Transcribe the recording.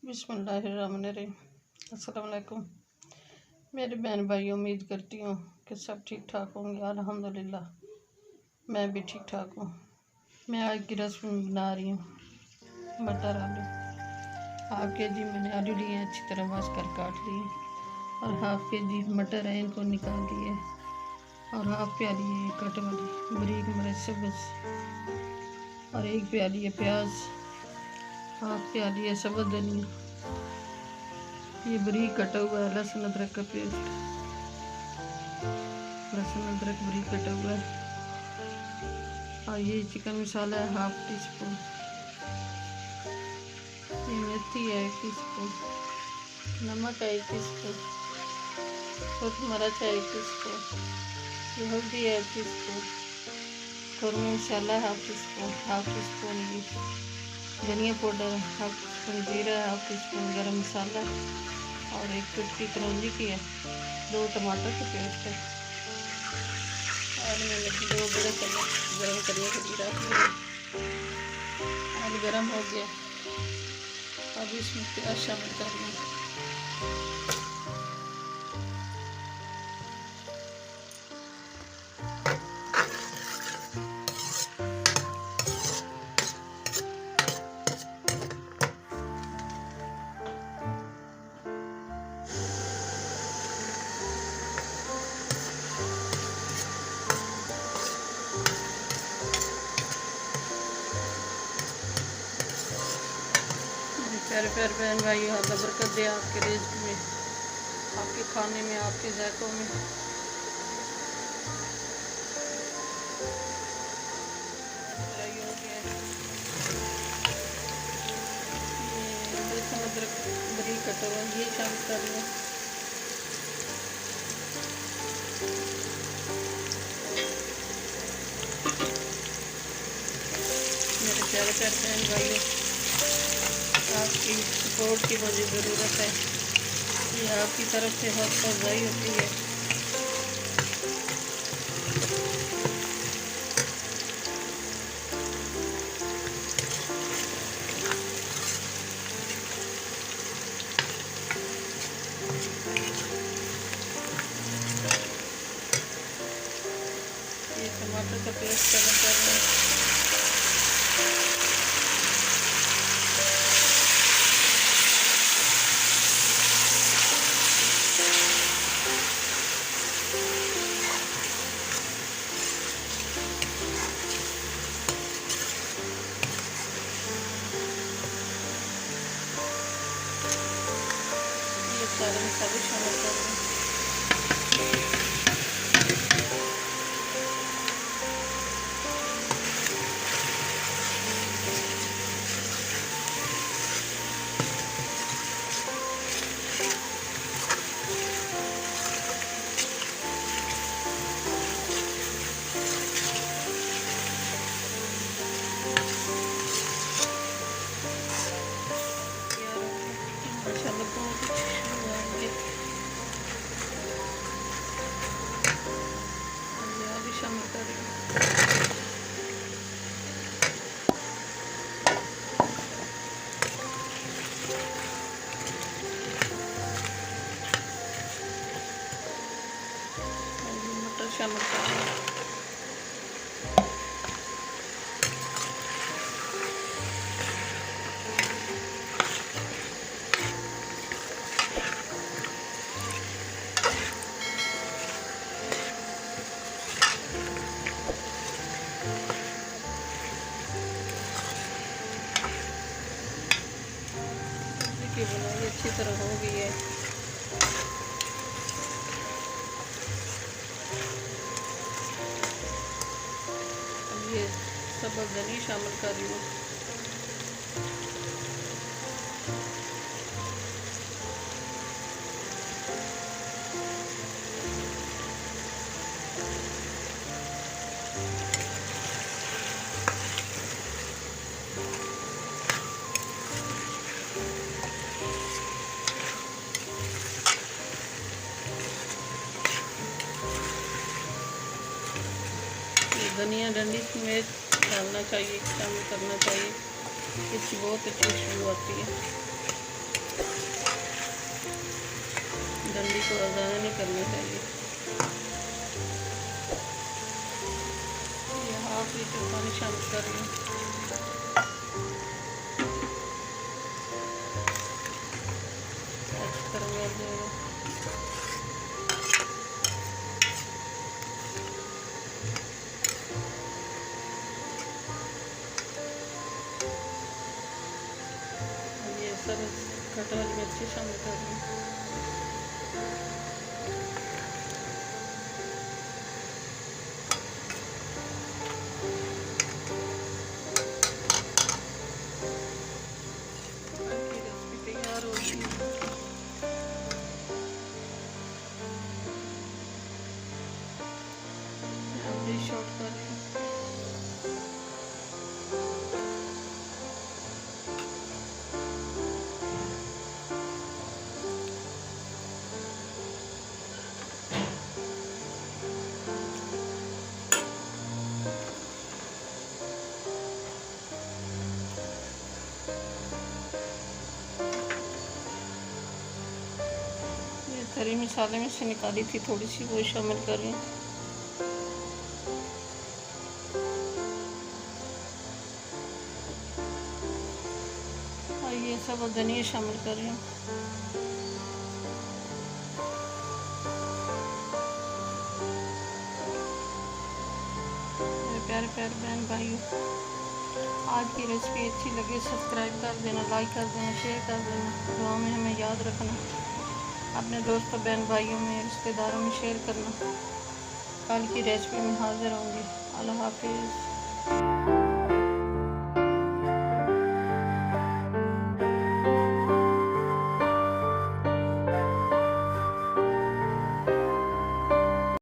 बिस्मिल्लाहिर्रहमानिर्रहीम। अस्सलाम वालेकुम मेरे बहन भाई, उम्मीद करती हूँ कि सब ठीक ठाक होंगे। अल्हम्दुलिल्लाह मैं भी ठीक ठाक हूँ। मैं आज की रेसिपी बना रही हूँ मटर आलू। हाफ के जी मैंने आलू लिए हैं, अच्छी तरह वाश कर काट लिए, और हाफ के जी मटर है, इनको निकाल दिए, और हाफ प्याली है कट वाली बारीक मिर्च सब्ज़, और एक प्याली है प्याज, हाफ प्याली है सब्ज़ धनिया, ये बारीक कटा हुआ है लहसुन अदरक का पेस्ट, लहसुन अदरक बारीक कटा हुआ है, और ये चिकन मसाला है हाफ टी स्पून, ये मेथी है 1 टीस्पून, नमक है 1 टीस्पून, सूरज मिर्च है 1 टीस्पून, ये हल्दी है 1 टीस्पून, कौरमी मसाला हाफ टी स्पून ये धनिया पाउडर, हाफ टीस्पून जीरा, हाफ टीस्पून गरम मसाला, और 1 चुटकी कलौंजी की है, 2 टमाटर के पेस्ट है, और मैंने 2 बड़े चम्मच गरम करने के लिए रख दिए। और गरम हो गया, अब इसमें प्याज शामिल कर लें। प्यारे प्यारे बहन भाई, अल्लाह बरकत दे आपके रिज़्क़ में, आपके खाने में, आपके जायकों में। फ्राई हो गया है, ये लहसुन अदरक बारीक कटा हुआ ये शामिल कर लें। मेरे प्यारे प्यारे बहन भाइयों, आपकी सपोर्ट की मुझे ज़रूरत है, ये आपकी तरफ से हौसला अफजाई होती है। ये टमाटर का पेस्ट गरम कर लें। सारे मसाले शामिल कर लें। माशाल्लाह बहुत अच्छी खुशबू आ रही है। भी शामिल कर रही हूँ। मटर शामिल कर रही हूँ। की बुनाई अच्छी तरह हो गई है। अब ये सब्ज़ धनिया शामिल कर रही हूँ। धनिया डंडी में डालना चाहिए, शामिल करना चाहिए, इसकी बहुत अच्छी खुशबू आती है। को ज़्यादा नहीं करना चाहिए। ये हाफ लीटर पानी शामिल कर रही हूँ। अच्छी तरह मिल जाएगा। ये सब कटा वाली मिर्ची शामिल कर रही हूँ। रेसिपी तैयार हो गई है। शॉर्ट कर रही हूँ। ये तरी मसाले में से निकाली थी थोड़ी सी, वो शामिल कर रही हूँ। ये सब धनिया शामिल कर रही हूँ। मेरे प्यारे प्यारे बहन भाइयों, आज की रेसिपी अच्छी लगे सब्सक्राइब कर देना, लाइक कर देना, शेयर कर देना। दुआ में हमें याद रखना, अपने दोस्तों बहन भाइयों में रिश्तेदारों में शेयर करना। कल की रेसिपी में हाजिर होंगे। अल्लाह हाफिज़।